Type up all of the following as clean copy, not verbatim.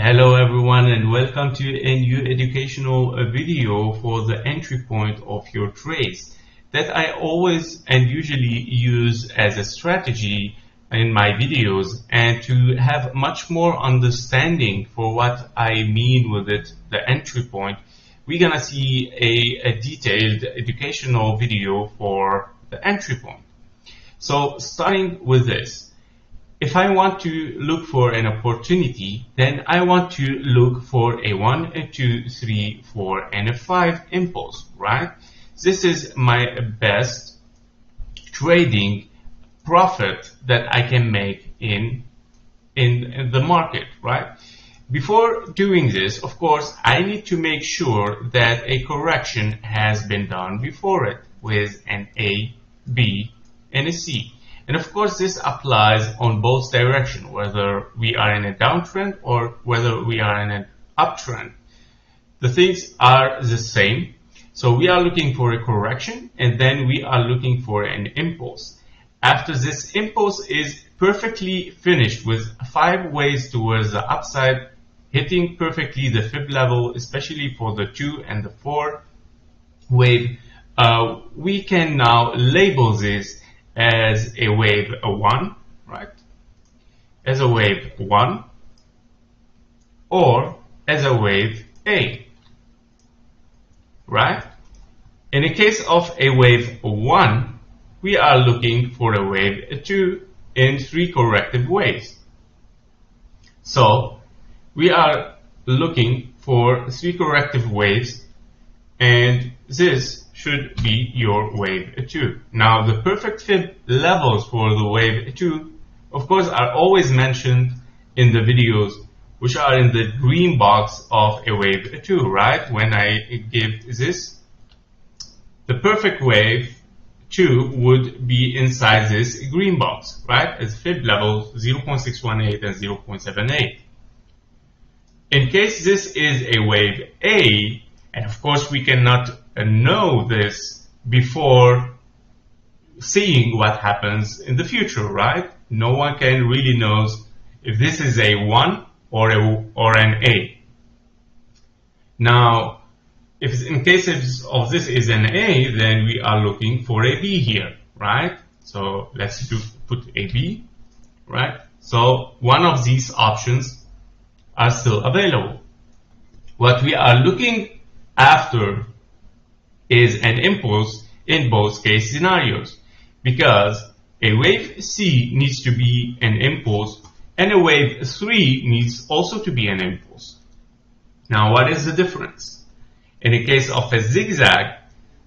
Hello everyone and welcome to a new educational video for the entry point of your trades that I always and usually use as a strategy in my videos, and to have much more understanding for what I mean with it, the entry point, we're gonna see a detailed educational video for the entry point. So starting with this. If I want to look for an opportunity, then I want to look for a 1, a 2, 3, 4, and a 5 impulse, right? This is my best trading profit that I can make in the market, right? Before doing this, of course, I need to make sure that a correction has been done before it with an A, B, and a C. And of course, this applies on both directions, whether we are in a downtrend or whether we are in an uptrend. The things are the same. So we are looking for a correction, and then we are looking for an impulse. After this impulse is perfectly finished with 5 waves towards the upside, hitting perfectly the fib level, especially for the 2 and the 4 wave, we can now label this as a wave 1, right? As a wave 1, or as a wave A, right? In the case of a wave 1, we are looking for a wave 2 in 3 corrective waves. So we are looking for 3 corrective waves, and this should be your wave 2. Now, the perfect fib levels for the wave 2, of course, are always mentioned in the videos, which are in the green box of a wave 2, right? When I give this, the perfect wave 2 would be inside this green box, right? As fib levels 0.618 and 0.78. In case this is a wave A, and of course we cannot know this before seeing what happens in the future, right? No one can really knows if this is a 1 or an A. Now, if in case of this is an A, then we are looking for a B here, right? So let's put a B, right? So one of these options are still available. What we are looking after is an impulse in both case scenarios, because a wave C needs to be an impulse and a wave 3 needs also to be an impulse. Now, what is the difference? In the case of a zigzag,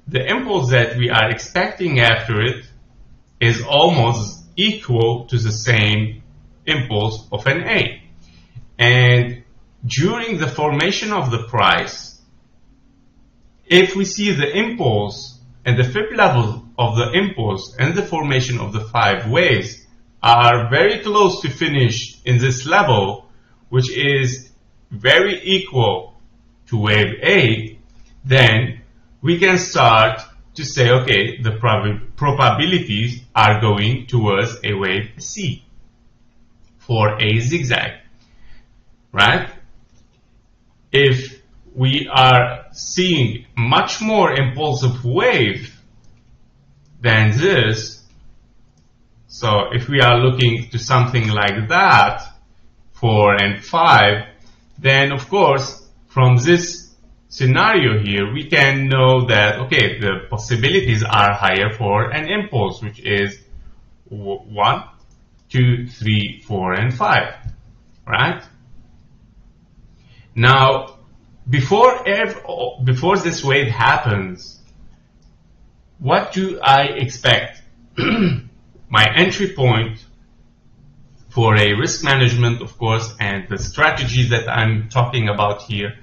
the impulse that we are expecting after it is almost equal to the same impulse of an A. And during the formation of the price, if we see the impulse and the fib level of the impulse and the formation of the 5 waves are very close to finish in this level, which is very equal to wave A, then we can start to say, okay, the probabilities are going towards a wave C for a zigzag, right? If we are seeing much more impulsive wave than this, so if we are looking to something like that, 4 and 5, then of course from this scenario here we can know that, okay, the possibilities are higher for an impulse, which is 1, 2, 3, 4, and 5, right? Now, before this wave happens, what do I expect? My entry point for a risk management, of course, and the strategies that I'm talking about here,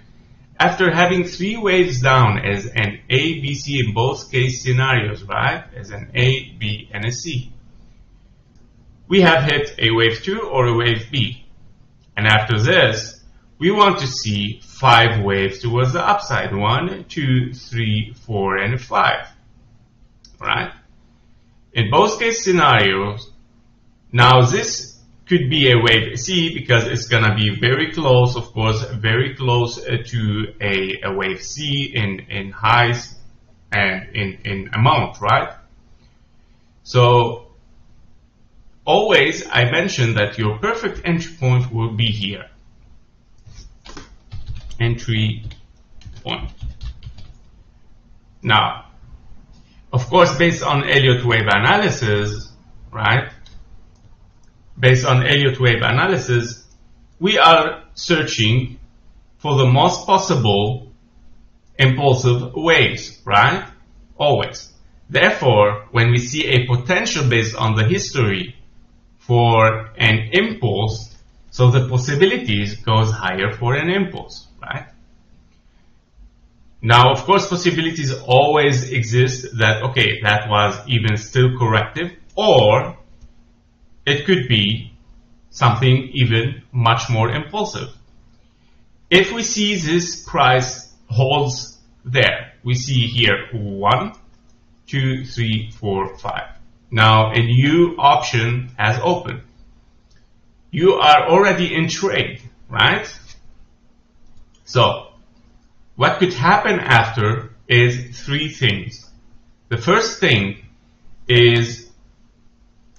after having 3 waves down as an A, B, C in both case scenarios, right? As an A, B, and a C. We have hit a wave 2 or a wave B. And after this, we want to see 5 waves towards the upside. 1, 2, 3, 4, and 5. Right? In both case scenarios, now this could be a wave C because it's gonna be very close, of course, very close to a wave C in highs and in amount, right? So always I mentioned that your perfect entry point will be here. Entry point. Now, of course, based on Elliott Wave analysis, right? Based on Elliott Wave analysis, we are searching for the most possible impulsive waves, right? Always. Therefore, when we see a potential based on the history for an impulse, so the possibilities goes higher for an impulse, right? Now, of course, possibilities always exist that, okay, that was even still corrective, or it could be something even much more impulsive. If we see this price holds there, we see here 1, 2, 3, 4, 5. Now a new option has opened. You are already in trade, right? So what could happen after is 3 things. The first thing is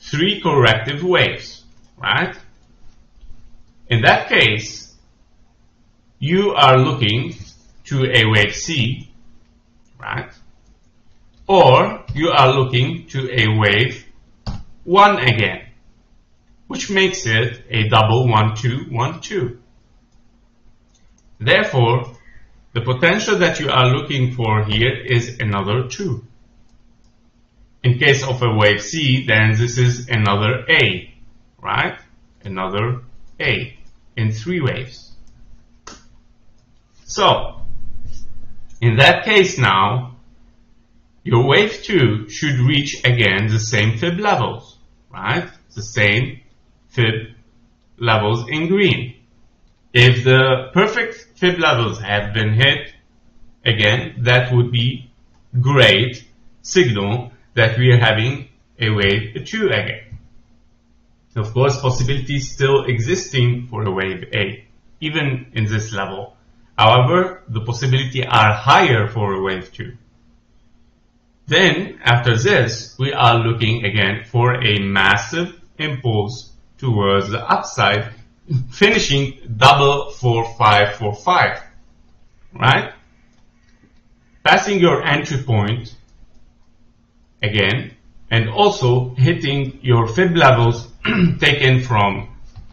3 corrective waves, right? In that case, you are looking to a wave C, right? Or you are looking to a wave 1 again, which makes it a double 1, 2, 1, 2. Therefore, the potential that you are looking for here is another 2. In case of a wave C, then this is another A, right? Another A in 3 waves. So, in that case now, your wave 2 should reach again the same fib levels, right? The same fib levels in green. If the perfect fib levels have been hit, again, that would be great signal that we are having a wave 2 again. Of course, possibilities still existing for a wave A, even in this level. However, the possibility are higher for a wave 2. Then, after this, we are looking again for a massive impulse towards the upside, finishing double 4, 5, 4, 5, right? Passing your entry point again, and also hitting your fib levels taken from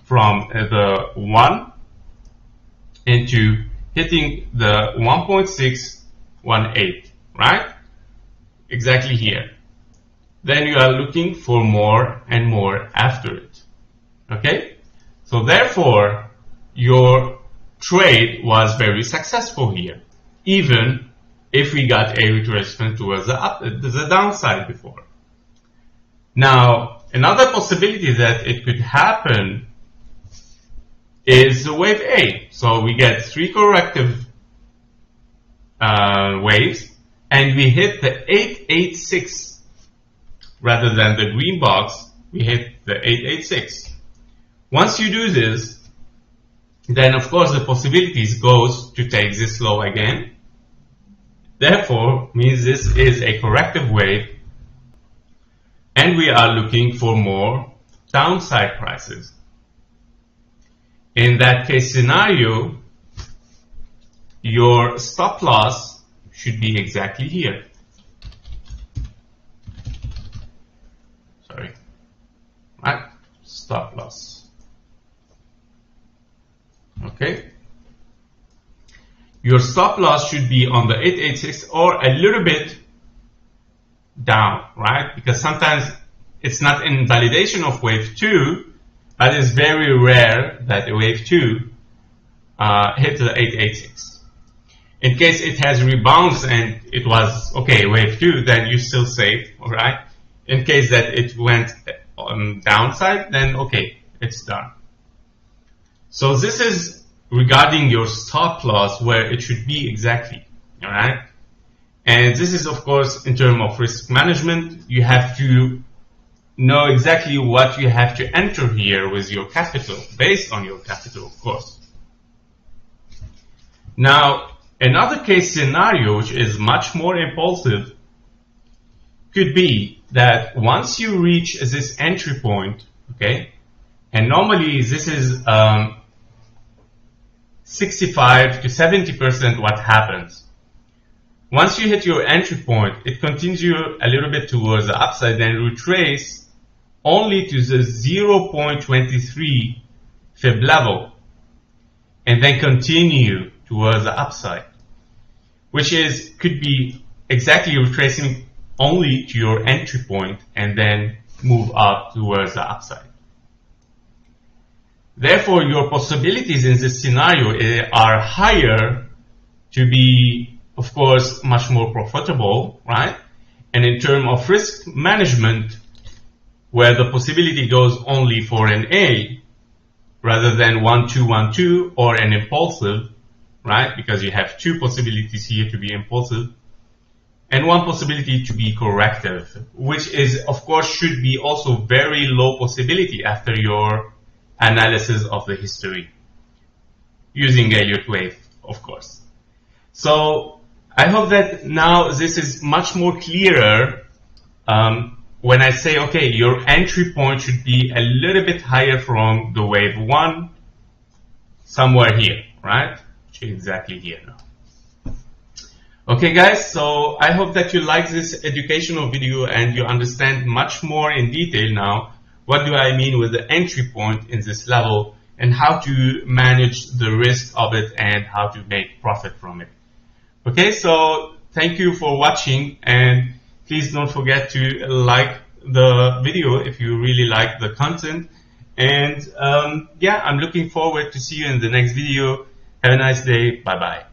the 1 into hitting the 1.618, right? Exactly here. Then you are looking for more and more after it. Okay? So therefore, your trade was very successful here, even if we got a retracement towards the downside before. Now, another possibility that it could happen is the wave A. So we get 3 corrective waves, and we hit the 886 rather than the green box. We hit the 886. Once you do this, then of course the possibilities goes to take this low again. Therefore, means this is a corrective wave, and we are looking for more downside prices. In that case scenario, your stop loss should be exactly here. Sorry, right? Stop loss. Okay. Your stop loss should be on the 886 or a little bit down, right? Because sometimes it's not in validation of wave 2, but it's very rare that a wave 2 hit the 886. In case it has rebounds and it was, okay, wave 2, then you're still safe, alright? In case that it went on downside, then okay, it's done. So this is regarding your stop loss, where it should be exactly, alright? And this is, of course, in terms of risk management, you have to know exactly what you have to enter here with your capital, based on your capital, of course. Now, another case scenario, which is much more impulsive, could be that once you reach this entry point, okay, and normally this is 65 to 70% what happens. Once you hit your entry point, it continues a little bit towards the upside, then retrace only to the 0.23 fib level, and then continue towards the upside, which could be exactly retracing only to your entry point and then move up towards the upside. Therefore, your possibilities in this scenario are higher to be, of course, much more profitable, right? And in terms of risk management, where the possibility goes only for an A rather than 1-2-1-2 or an impulsive, right? Because you have two possibilities here to be impulsive and one possibility to be corrective, which is, of course, should be also very low possibility after your analysis of the history using Elliott Wave, of course. So I hope that now this is much more clearer when I say, okay, your entry point should be a little bit higher from the wave 1, somewhere here, right? Exactly here now. Okay guys, so I hope that you like this educational video and you understand much more in detail now what do I mean with the entry point in this level and how to manage the risk of it and how to make profit from it. Okay, so thank you for watching, and please don't forget to like the video if you really like the content. And yeah, I'm looking forward to see you in the next video. Have a nice day. Bye bye.